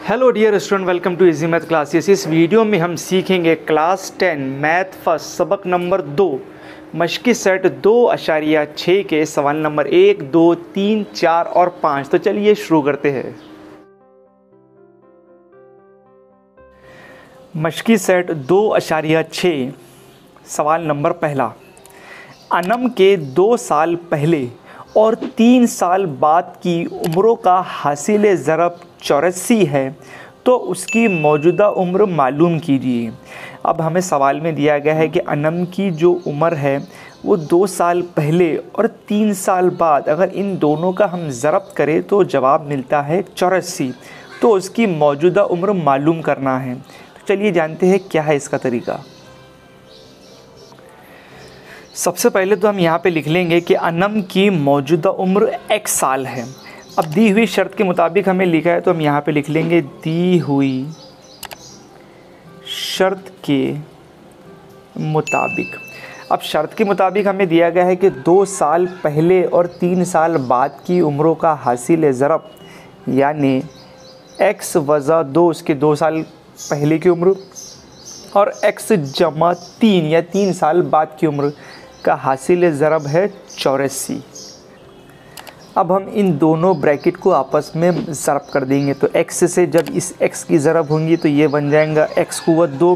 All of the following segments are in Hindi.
Hello dear student, welcome to easy math classes. इस वीडियो में हम सीखेंगे क्लास 10 मैथ फर्स्ट सबक नंबर 2 मश्की सेट 2.6 के सवाल नंबर 1, 2, 3, 4 और 5। तो चलिए शुरू करते हैं। मश्की सेट 2.6 सवाल नंबर पहला। अनम के 2 साल पहले और 3 साल बाद की उम्रों का हासिल ज़रब 84 है, तो उसकी मौजूदा उम्र मालूम कीजिए। अब हमें सवाल में दिया गया है कि अनम की जो उम्र है वो 2 साल पहले और 3 साल बाद, अगर इन दोनों का हम ज़रब करें तो जवाब मिलता है 84। तो उसकी मौजूदा उम्र मालूम करना है। तो चलिए जानते हैं क्या है इसका तरीका। सबसे पहले तो हम यहाँ पे लिख लेंगे कि अनम की मौजूदा उम्र x साल है। अब दी हुई शर्त के मुताबिक हमें लिखा है, तो हम यहाँ पे लिख लेंगे दी हुई शर्त के मुताबिक। अब शर्त के मुताबिक हमें दिया गया है कि 2 साल पहले और 3 साल बाद की उम्रों का हासिल ज़रब, यानी x वज़ा 2 उसके 2 साल पहले की उम्र और x जमा 3 या 3 साल बाद की उम्र का हासिल ज़रब है 84। अब हम इन दोनों ब्रैकेट को आपस में ज़रब कर देंगे। तो x से जब इस x की ज़रब होंगी तो ये बन जाएगा x कुव्वत 2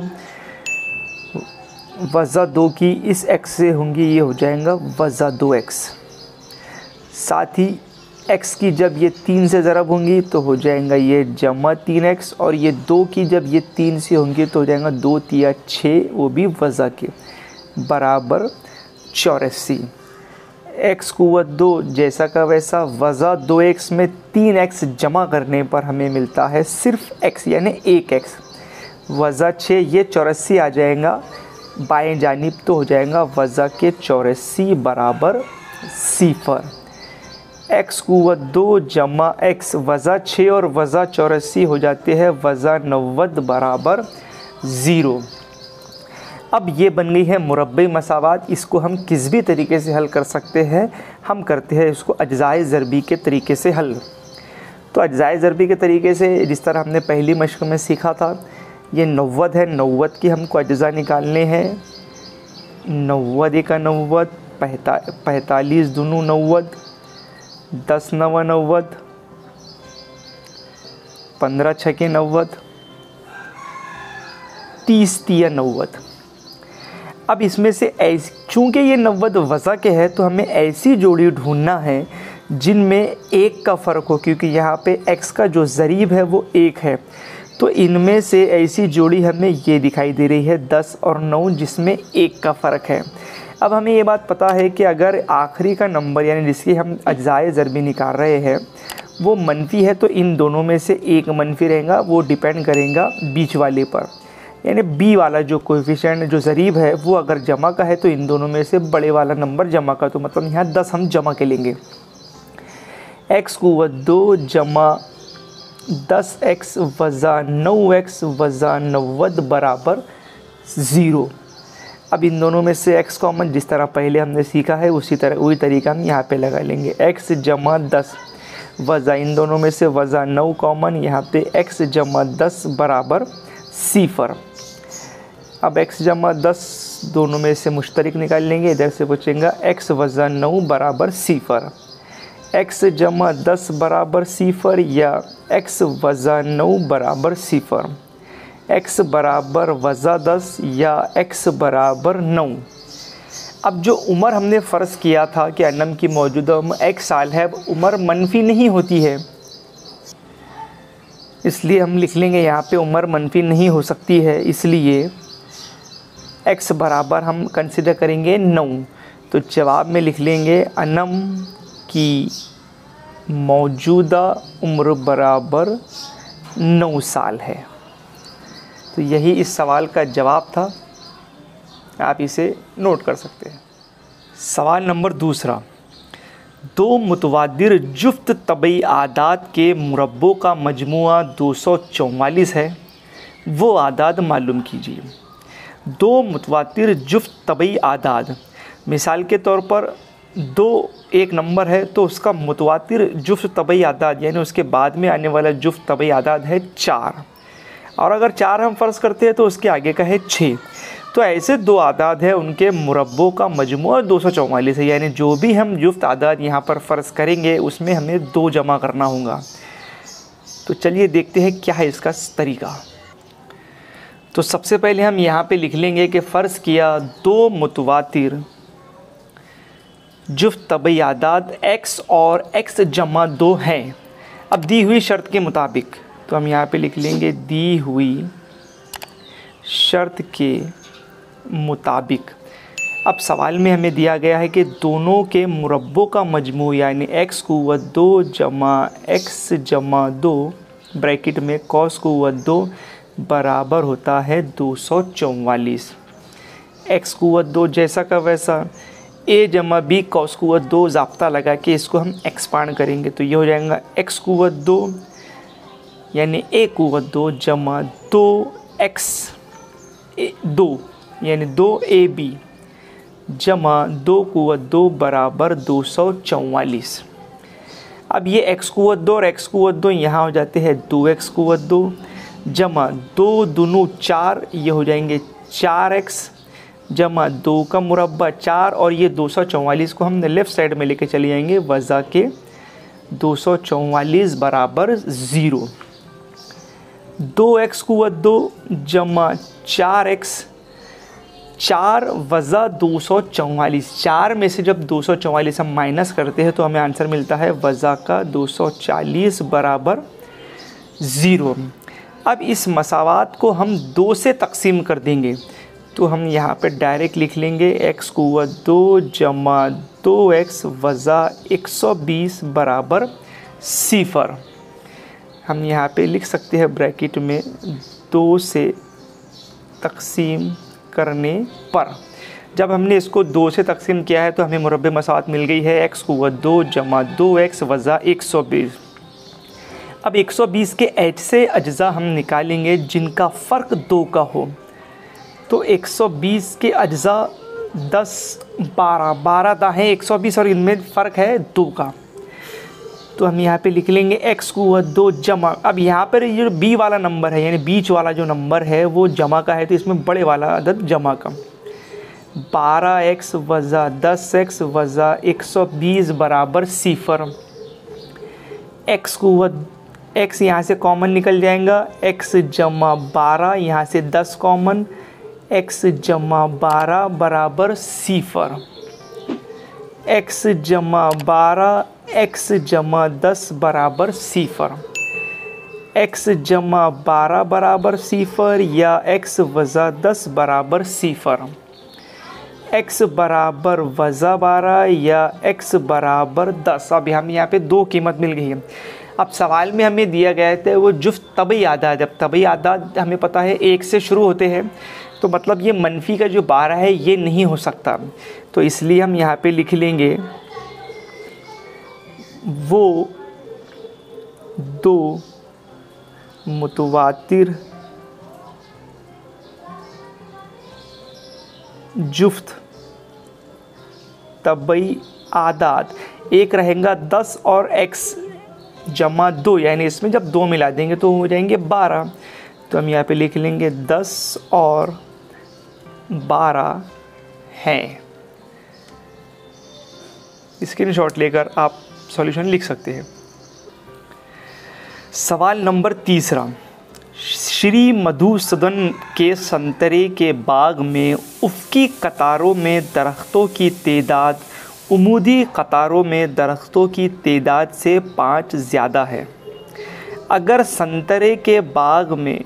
वज़ा 2 की इस x से होंगी, ये हो जाएगा वज़ा 2x। साथ ही x की जब ये 3 से ज़रब होंगी तो हो जाएगा ये जमा 3x, और ये 2 की जब ये 3 से होंगी तो हो जाएगा 2 तिया 6, वो भी वज़ा के बराबर 84। x कुव्वत 2 जैसा का वैसा वज़ा 2x में 3x जमा करने पर हमें मिलता है सिर्फ x यानी 1x। वज़ा 6 ये 84 आ जाएगा बाएं जानिब, तो हो जाएगा वज़ा के 84 बराबर 0। x कुव्वत 2 जमा x वज़ा 6 और वज़ा 84 हो जाते हैं वज़ा 90 बराबर 0। अब ये बन गई है मुरब्बे मसावात। इसको हम किस भी तरीके से हल कर सकते हैं। हम करते हैं इसको अज्जाए ज़रबी के तरीके से हल। तो अज्जाए ज़रबी के तरीके से जिस तरह हमने पहली मश्क में सीखा था, ये 90 है, 90 की हमको अज्जा निकालने हैं। 90 एक 90, 45 दूनों 90, 10 नवा 90, 15 छके 90, 30 तिया 90। अब इसमें से चूँकि ये 90 वज़ा के है तो हमें ऐसी जोड़ी ढूंढना है जिनमें 1 का फ़र्क हो, क्योंकि यहाँ पे x का जो ज़रीब है वो 1 है। तो इनमें से ऐसी जोड़ी हमें ये दिखाई दे रही है 10 और 9 जिसमें 1 का फ़र्क है। अब हमें ये बात पता है कि अगर आखिरी का नंबर यानी जिसकी हम अज्जाए ज़रबी निकाल रहे हैं वो मनफी है, तो इन दोनों में से 1 मनफी रहेगा। वो डिपेंड करेगा बीच वाले पर, यानी b वाला जो कोएफिशिएंट जो ज़रीब है वो अगर जमा का है तो इन दोनों में से बड़े वाला नंबर जमा का, तो मतलब यहाँ 10 हम जमा के लेंगे। x कुव्वत 2 जमा 10x वज़ा 9x वज़ा 90 बराबर 0। अब इन दोनों में से x कॉमन, जिस तरह पहले हमने सीखा है वही तरीका हम यहाँ पे लगा लेंगे। x जमा 10 वज़ा इन दोनों में से वज़ा 9 कॉमन, यहाँ पे x जमा 10 बराबर 0। अब x जमा 10 दोनों में से मुश्तरक निकाल लेंगे। इधर से बचेगा x वज़ा 9 बराबर 0। x जमा 10 बराबर 0 या x वज़ा 9 बराबर 0। x बराबर वज़ा 10 या x बराबर 9। अब जो उम्र हमने फ़र्ज़ किया था कि अनम की मौजूदा उम्र x साल है, उम्र मनफी नहीं होती है, इसलिए हम लिख लेंगे यहाँ पे उम्र मनफी नहीं हो सकती है, इसलिए x बराबर हम कंसिडर करेंगे 9। तो जवाब में लिख लेंगे अनम की मौजूदा उम्र बराबर 9 साल है। तो यही इस सवाल का जवाब था, आप इसे नोट कर सकते हैं। सवाल नंबर दूसरा। 2 मुतवादिर जुफ्त तबई आदाद के मुरब्बों का मजमुआ 244 है, वो आदाद मालूम कीजिए। 2 मुतवादिर जुफ्त तबई आदाद, मिसाल के तौर पर दो एक नंबर है तो उसका मुतवातिर जुफ्त तबई आदाद यानी उसके बाद में आने वाला जुफ्त तबई आदाद है 4, और अगर 4 हम फ़र्ज़ करते हैं तो उसके आगे का है 6। तो ऐसे दो आदाद है, उनके मुरब्बों का मजमूआ 244 है, यानी जो भी हम जुफ्त आदाद यहाँ पर फ़र्ज़ करेंगे उसमें हमें 2 जमा करना होगा। तो चलिए देखते हैं क्या है इसका तरीका। तो सबसे पहले हम यहाँ पे लिख लेंगे कि फ़र्ज़ किया 2 मुतवातिर जुफ्त तबई आदाद x और x जमा 2 हैं। अब दी हुई शर्त के मुताबिक, तो हम यहाँ पे लिख लेंगे दी हुई शर्त के मुताबिक। अब सवाल में हमें दिया गया है कि दोनों के मुरब्बों का मजमू यानी x कुव्वत 2 जमा x जमा 2 ब्रैकेट में cos कुव्वत 2 बराबर होता है 244। x कुव्वत 2 जैसा का वैसा, a जमा b cos कुव्वत 2 ज़ाब्ता लगा के इसको हम एक्सपांड करेंगे तो ये हो जाएगा x कुव्वत 2 यानी a कुव्वत 2 जमा 2x 2 यानी 2ab जमा 2 कुव्वत 2 बराबर 244। अब ये x कुव्वत 2 और x कुव्वत 2 यहाँ हो जाते हैं 2x कुव्वत 2 जमा 2 दूनों 4, ये हो जाएंगे 4x जमा 2 का मुरब्बा 4, और ये 244 को हमने लेफ़्ट साइड में लेके चले जाएंगे वज़ा के 244 बराबर 0। 2x कुव्वत 2 जमा 4x 4 वज़ा 244, 4 में से जब 244 हम माइनस करते हैं तो हमें आंसर मिलता है वज़ा का 240 बराबर 0। अब इस मसावात को हम 2 से तकसीम कर देंगे तो हम यहाँ पे डायरेक्ट लिख लेंगे x कुव्वत 2 जमा 2x वज़ा 120 बराबर 0। हम यहाँ पे लिख सकते हैं ब्रैकेट में 2 से तकसीम करने पर। जब हमने इसको 2 से तकसीम किया है तो हमें मुरब्बे मसावत मिल गई है x कुव्वत 2 जमा 2x वज़ा 120। अब 120 के ऐसे अज्जा हम निकालेंगे जिनका फ़र्क 2 का हो। तो 120 के अज्जा 10 12 दाहें 120 और इनमें फ़र्क है 2 का। तो हम यहाँ पे लिख लेंगे x कुव्वत 2 जमा, अब यहाँ पर ये जो b वाला नंबर है यानी बीच वाला जो नंबर है वो जमा का है तो इसमें बड़े वाला अदद जमा का 12x वज़ा 10x वज़ा 120 बराबर 0। x कुव्वत x यहाँ से कॉमन निकल जाएगा, x जमा 12 यहाँ से 10 कॉमन, x जमा 12 बराबर 0। x जमा 12 x जमा 10 बराबर 0। x जमा 12 बराबर 0 या x वज़ा 10 बराबर 0। x बराबर वज़ा 12 या x बराबर 10। अब हमें यहाँ पे 2 कीमत मिल गई है। अब सवाल में हमें दिया गया था वो जुफ्त तबई आदाद, जब तबई आदाद हमें पता है 1 से शुरू होते हैं तो मतलब ये मनफी का जो 12 है ये नहीं हो सकता। तो इसलिए हम यहाँ पे लिख लेंगे वो 2 मुतवातिर जुफ्त तबई आदाद, एक रहेगा 10 और x जमा 2 यानी इसमें जब 2 मिला देंगे तो हो जाएंगे 12। तो हम यहाँ पे लिख लेंगे 10 और 12 हैं। स्क्रीनशॉट लेकर आप सॉल्यूशन लिख सकते हैं। सवाल नंबर 3, श्री मधुसूदन के संतरे के बाग में उफ़क़ी कतारों में दरख्तों की तादाद उमूदी कतारों में दरख्तों की तादाद से 5 ज़्यादा है। अगर संतरे के बाग में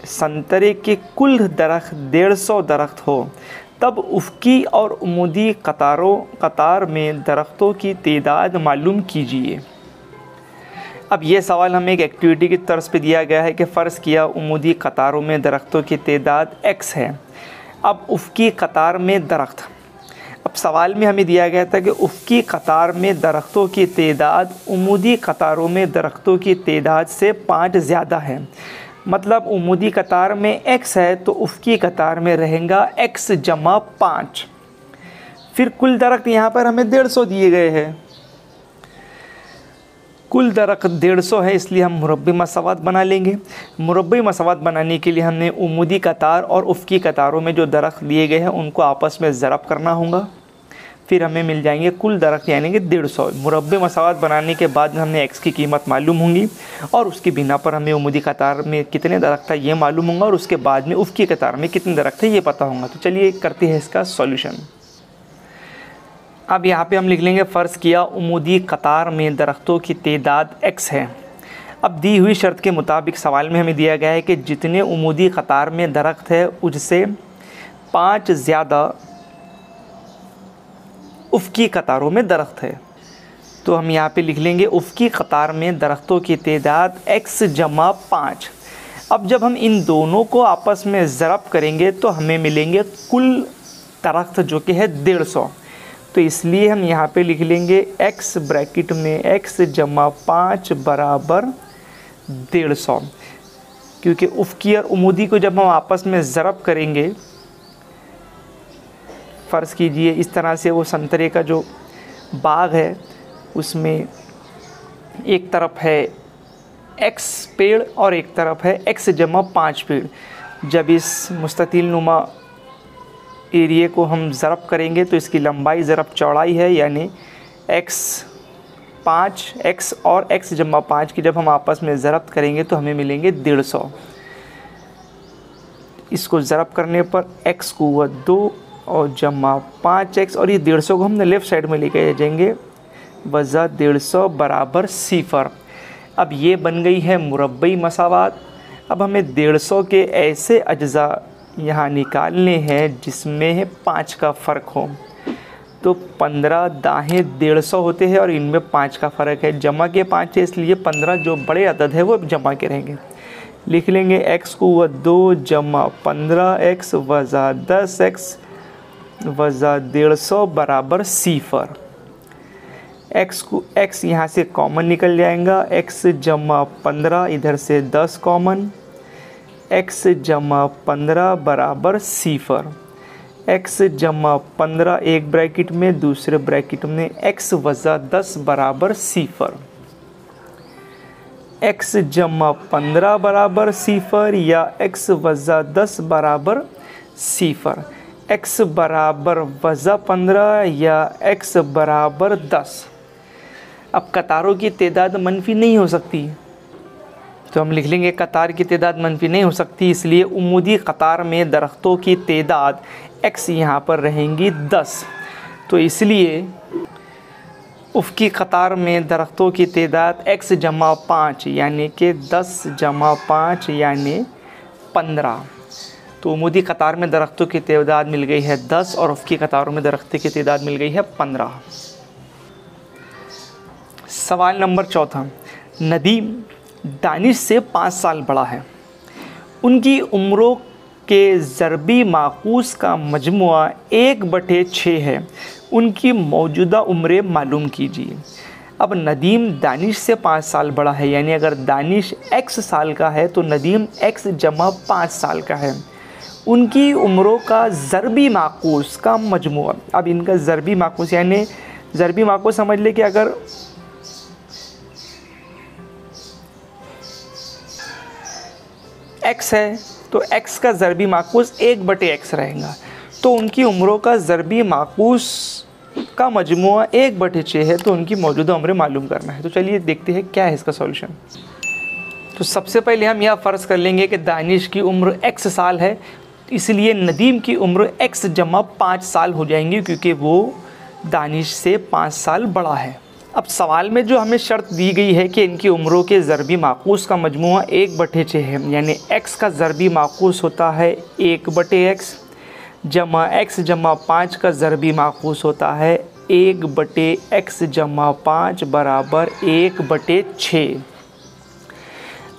संतरे के कुल दरख्त 150 दरख्त हो तब उफ़क़ी और उमूदी कतार में दरख्तों की तादाद मालूम कीजिए। अब ये सवाल हमें एक एक्टिविटी की तर्ज पे दिया गया है कि फ़र्ज़ किया उमूदी कतारों में दरख्तों की तादाद x है। अब उफ़क़ी कतार में दरख्त, अब सवाल में हमें दिया गया था कि उफ़क़ी कतार में दरख्तों की तादाद उमूदी कतारों में दरख्तों की तादाद से 5 ज़्यादा है। मतलब उमूदी कतार में x है तो उफ़क़ी कतार में रहेगा x जमा 5। फिर कुल दरख्त यहाँ पर हमें 150 दिए गए हैं, कुल दरख्त 150 है, इसलिए हम मुरब्बी मसावात बना लेंगे। मुरब्बी मसावात बनाने के लिए हमने उमूदी कतार और उफ़की कतारों में जो दरख्त दिए गए हैं उनको आपस में ज़रब करना होगा, फिर हमें मिल जाएंगे कुल दरख्त यानी कि 150। मुरब्बी मसावात बनाने के बाद हमें एक्स की कीमत मालूम होंगी और उसकी बिना पर हमें उमूदी कतार में कितने दरख्त है ये मालूम होगा और उसके बाद में उफ़की कतार में कितने दरख्त है ये पता होगा। तो चलिए करते हैं इसका सॉल्यूशन। अब यहाँ पे हम लिख लेंगे, फ़र्ज़ किया उमूदी कतार में दरख्तों की तादाद x है। अब दी हुई शर्त के मुताबिक सवाल में हमें दिया गया है कि जितने उमूदी कतार में दरख्त है उससे 5 ज़्यादा उफ़की कतारों में दरख्त है। तो हम यहाँ पे लिख लेंगे उफ़की कतार में दरख्तों की तादाद x जमा 5। अब जब हम इन दोनों को आपस में ज़रब करेंगे तो हमें मिलेंगे कुल दरख्त जो कि है 150। तो इसलिए हम यहाँ पे लिख लेंगे x ब्रैकेट में x जमा 5 बराबर 150, क्योंकि उफ़की और उमूदी को जब हम आपस में ज़रब करेंगे, फ़र्ज़ कीजिए इस तरह से वो संतरे का जो बाग है उसमें एक तरफ है x पेड़ और एक तरफ है x जमा 5 पेड़। जब इस मुस्ततिल नुमा एरिए को हम ज़रब करेंगे तो इसकी लंबाई ज़रब चौड़ाई है, यानी x और x जमा 5 की जब हम आपस में ज़रब करेंगे तो हमें मिलेंगे 150। इसको ज़रब करने पर x को 2 और जमा 5x और ये 150 को हमने लेफ़्ट साइड में लेके जाएंगे, वज़ा 150 बराबर 0। अब ये बन गई है मुरब्बी मसावात। अब हमें 150 के ऐसे अज्ज़ा यहाँ निकालने हैं जिसमें 5 का फ़र्क हो। तो 15 दाहें 150 होते हैं और इनमें 5 का फ़र्क है, जमा के 5 है इसलिए 15 जो बड़े अदद है वो जमा के रहेंगे। लिख लेंगे x को 2 जमा 15x वज़ा 10x वज़ा 150 बराबर 0। x यहाँ से कॉमन निकल जाएगा, x जमा 15 इधर से 10 कॉमन, x जमा 15 बराबर 0। x जमा 15 एक ब्रैकेट में, दूसरे ब्रैकेट में x वज़ा 10 बराबर 0। x जमा 15 बराबर 0 या x वज़ा 10 बराबर 0। x बराबर वज़ा 15 या x बराबर 10। अब कतारों की तादाद मनफी नहीं हो सकती, तो हम लिख लेंगे कतार की तादाद मनफी नहीं हो सकती, इसलिए उमूदी कतार में दरख्तों की तादाद x यहाँ पर रहेंगी 10। तो इसलिए उफ़की कतार में दरख्तों की तादाद x जमा 5 यानी कि 10 जमा 5 यानी 15। तो उमूदी कतार में दरख्तों की तादाद मिल गई है 10 और उफ़की कतारों में दरख्तों की तादाद मिल गई है 15। सवाल नंबर 4, नदीम दानिश से 5 साल बड़ा है। उनकी उम्रों के ज़रबी माकूस का मजमुआ 1/6 है। उनकी मौजूदा उम्रें मालूम कीजिए। अब नदीम दानिश से 5 साल बड़ा है, यानी अगर दानिश x साल का है तो नदीम x जमा 5 साल का है। उनकी उम्रों का ज़रबी माकूस का मजमुआ, अब इनका ज़रबी माकूस यानी ज़रबी माकूस समझ ले कि अगर x है तो x का ज़रबी माकूस 1/x रहेगा। तो उनकी उम्रों का ज़रबी माकूस का मजमुआ 1/6 है, तो उनकी मौजूदा उम्रें मालूम करना है। तो चलिए देखते हैं क्या है इसका सॉल्यूशन। तो सबसे पहले हम यह फ़र्ज़ कर लेंगे कि दानिश की उम्र x साल है, इसलिए नदीम की उम्र x जमा 5 साल हो जाएंगी, क्योंकि वो दानिश से 5 साल बड़ा है। अब सवाल में जो हमें शर्त दी गई है कि इनकी उम्रों के ज़रबी माकूस का मजमुआ 1/6 है, यानी x का ज़रबी माकूस होता है 1/x जमा x जमा 5 का ज़रबी माकूस होता है 1/x जमा 5 बराबर 1/6।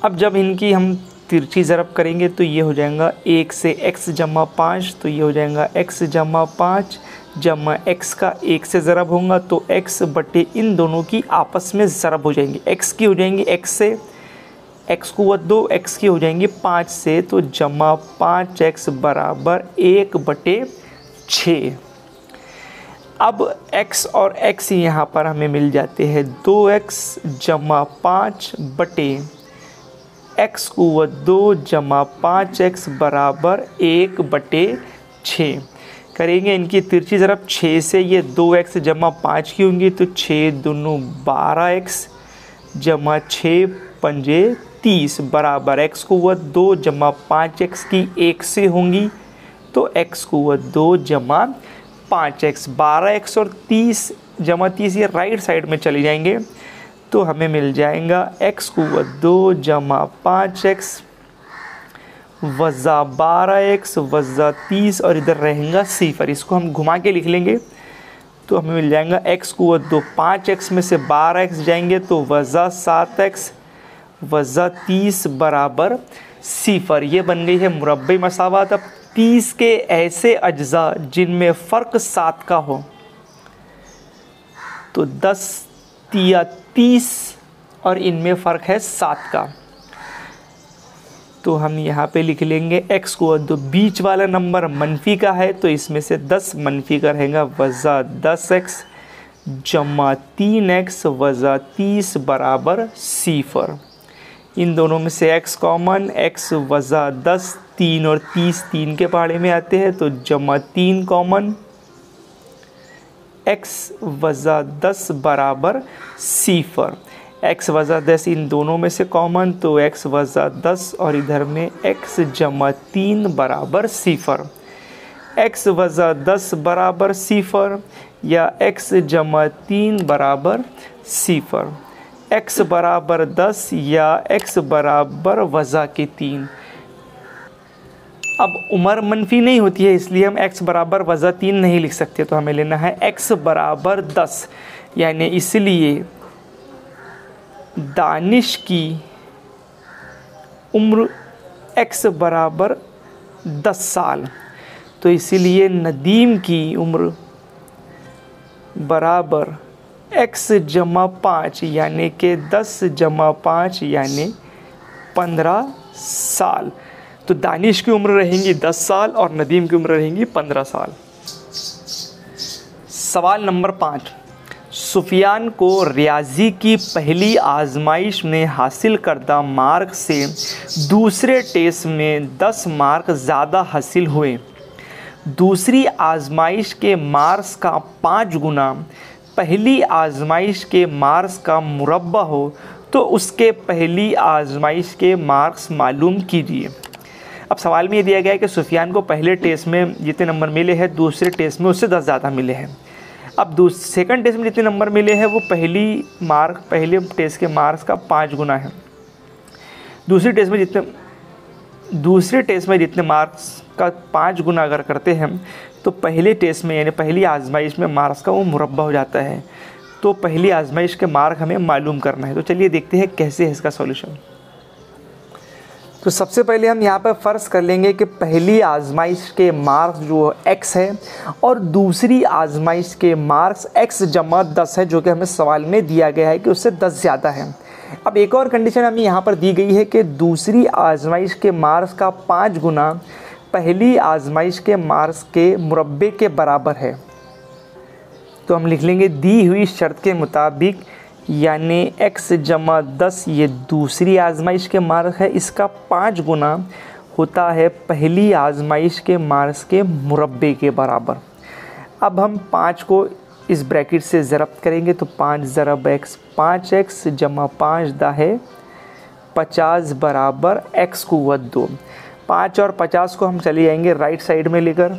अब जब इनकी हम तिरछी ज़रब करेंगे तो ये हो जाएगा 1 से x जमा 5, तो ये हो जाएगा x जमा 5 जमा x का 1 से ज़रब होगा तो x बटे इन दोनों की आपस में ज़रब हो जाएंगी। x की हो जाएंगी x से, x को 2, x की हो जाएंगी 5 से, तो जमा 5x बराबर 1/6। अब x और x यहाँ पर हमें मिल जाते हैं 2x जमा 5 बटे x को 2 जमा 5x बराबर 1 बटे 6। करेंगे इनकी तिरछी तरफ 6 से ये 2x जमा 5 की होंगी तो 6 दूनी 12x जमा 6 पंजे 30 बराबर x को 2 जमा 5x की 1 से होंगी तो x को 2 जमा 5x 12x और 30 जमा 30 ये राइट साइड में चले जाएंगे तो हमें मिल जाएगा x को 2 जमा 5x वज़ा 12x वज़ा 30 और इधर रहेगा सिफर। इसको हम घुमा के लिख लेंगे तो हमें मिल जाएगा x को 2 5x में से 12x जाएंगे तो वज़ा 7x वज़ा 30 बराबर सिफर। ये बन गई है मुरब्बे मसावत। अब 30 के ऐसे अज्जा जिनमें फ़र्क 7 का हो तो 10 या 30 और इनमें फ़र्क है 7 का तो हम यहाँ पे लिख लेंगे x को 2 बीच वाला नंबर मनफी का है तो इसमें से 10 मनफी का रहेगा वज़ा 10x जमा 3x वज़ा 30 बराबर सिफर। इन दोनों में से x कॉमन, x वज़ा 10 3 और 30 3 के पहाड़े में आते हैं तो जमा 3 कॉमन x वज़ा 10 बराबर सिफर। x वज़ा 10 इन दोनों में से कॉमन तो x वज़ा 10 और इधर में x जमा 3 बराबर सिफर। x वज़ा 10 बराबर सिफर या x जमा 3 बराबर सिफर। x बराबर 10 या x बराबर वज़ा के 3। अब उम्र मनफी नहीं होती है इसलिए हम x बराबर वज़ा 3 नहीं लिख सकते तो हमें लेना है x बराबर 10 यानी इसलिए दानिश की उम्र x बराबर 10 साल तो इसीलिए नदीम की उम्र बराबर x जमा 5 यानी कि 10 जमा 5 यानी 15 साल। तो दानिश की उम्र रहेंगी 10 साल और नदीम की उम्र रहेंगी 15 साल। सवाल नंबर 5, सुफियान को रियाजी की पहली आजमाइश में हासिल करदा मार्क से दूसरे टेस्ट में 10 मार्क ज़्यादा हासिल हुए। दूसरी आजमाइश के मार्क्स का 5 गुना पहली आजमाइश के मार्क्स का मुरब्बा हो तो उसके पहली आजमाइश के मार्क्स मालूम कीजिए। अब सवाल में ये दिया गया है कि सुफियान को पहले टेस्ट में जितने नंबर मिले हैं दूसरे टेस्ट में उससे 10 ज़्यादा मिले हैं। अब सेकंड टेस्ट में जितने नंबर मिले हैं वो पहले टेस्ट के मार्क्स का 5 गुना है। दूसरे टेस्ट में जितने मार्क्स का 5 गुना अगर करते हैं तो पहले टेस्ट में यानी पहली आजमाइश में मार्क्स का वो मुरब्बा हो जाता है। तो पहली आजमाइश के मार्क हमें मालूम करना है। तो चलिए देखते हैं कैसे है इसका सॉल्यूशन। तो सबसे पहले हम यहाँ पर फ़र्ज़ कर लेंगे कि पहली आजमाइश के मार्क्स जो x है और दूसरी आजमाइश के मार्क्स x जमा 10 है जो कि हमें सवाल में दिया गया है कि उससे 10 ज़्यादा है। अब एक और कंडीशन हमें यहाँ पर दी गई है कि दूसरी आजमाइश के मार्क्स का 5 गुना पहली आजमाइश के मार्क्स के मुरब्बे के बराबर है। तो हम लिख लेंगे दी हुई शर्त के मुताबिक यानी x जमा 10 ये दूसरी आजमाइश के मार्क्स है, इसका 5 गुना होता है पहली आजमाइश के मार्क्स के मुरब्बे के बराबर। अब हम 5 को इस ब्रैकेट से ज़रब करेंगे तो 5 ज़रब x 5x जमा 5 दा है 50 बराबर x को 2। 5 और 50 को हम चले जाएंगे राइट साइड में लेकर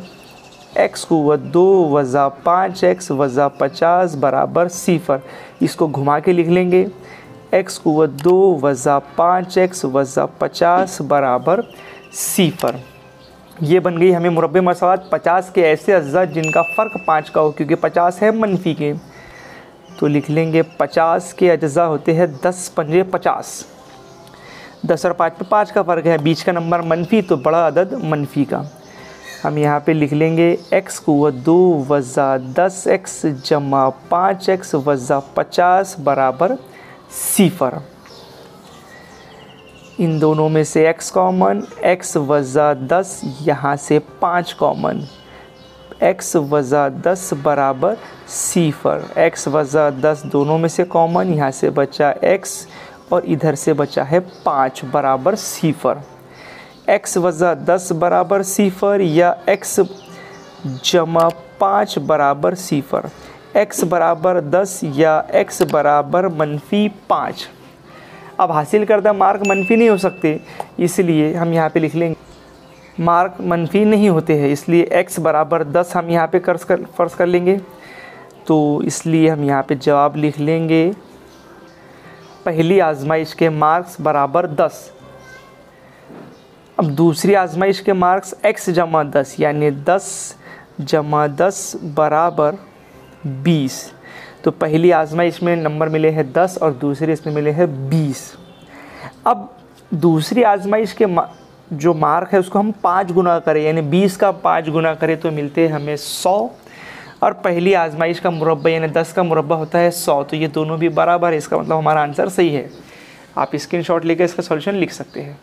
x को 2 वज़ा 5x वज़ा 50 बराबर सिफर। इसको घुमा के लिख लेंगे x को 2 वज़ा 5x वज़ा 50 बराबर सिफर। ये बन गई हमें मुरब्बे मसावत 50 के ऐसे अज्जा जिनका फ़र्क 5 का हो क्योंकि 50 है मनफी के। तो लिख लेंगे 50 के अज्जा होते हैं 10 पंजे 50। 10 और 5 पे 5 का फ़र्क है, बीच का नंबर मनफी तो बड़ा अदद मनफी का। हम यहाँ पे लिख लेंगे x को 2 वज़ा 10x जमा 5x वज़ा 50 बराबर सिफर। इन दोनों में से x कॉमन, x वज़ा 10 यहाँ से 5 कॉमन, x वज़ा 10 बराबर सिफर। x वज़ा 10 दोनों में से कॉमन, यहाँ से बचा x और इधर से बचा है 5 बराबर सिफर। x वज़ा 10 बराबर सिफर या x जमा 5 बराबर सिफर। x बराबर 10 या x बराबर -5। अब हासिल करदा मार्क मनफी नहीं हो सकते, इसलिए हम यहाँ पे लिख लेंगे मार्क मनफी नहीं होते हैं, इसलिए x बराबर 10 हम यहाँ पे फ़र्ज़ कर लेंगे। तो इसलिए हम यहाँ पे जवाब लिख लेंगे पहली आजमाइश के मार्क्स बराबर 10। अब दूसरी आजमाइश के मार्क्स x जमा 10 यानी 10 जमा 10 बराबर 20। तो पहली आजमाइश में नंबर मिले हैं 10 और दूसरी इसमें मिले हैं 20। अब दूसरी आजमाइश के जो मार्क है उसको हम 5 गुना करें, यानी 20 का 5 गुना करें तो मिलते हैं हमें 100। और पहली आजमाइश का मुरब्बा यानी 10 का मुरब्बा होता है 100, तो ये दोनों भी बराबर है। इसका मतलब हमारा आंसर सही है। आप स्क्रीनशॉट लेकर इसका सॉल्यूशन लिख सकते हैं।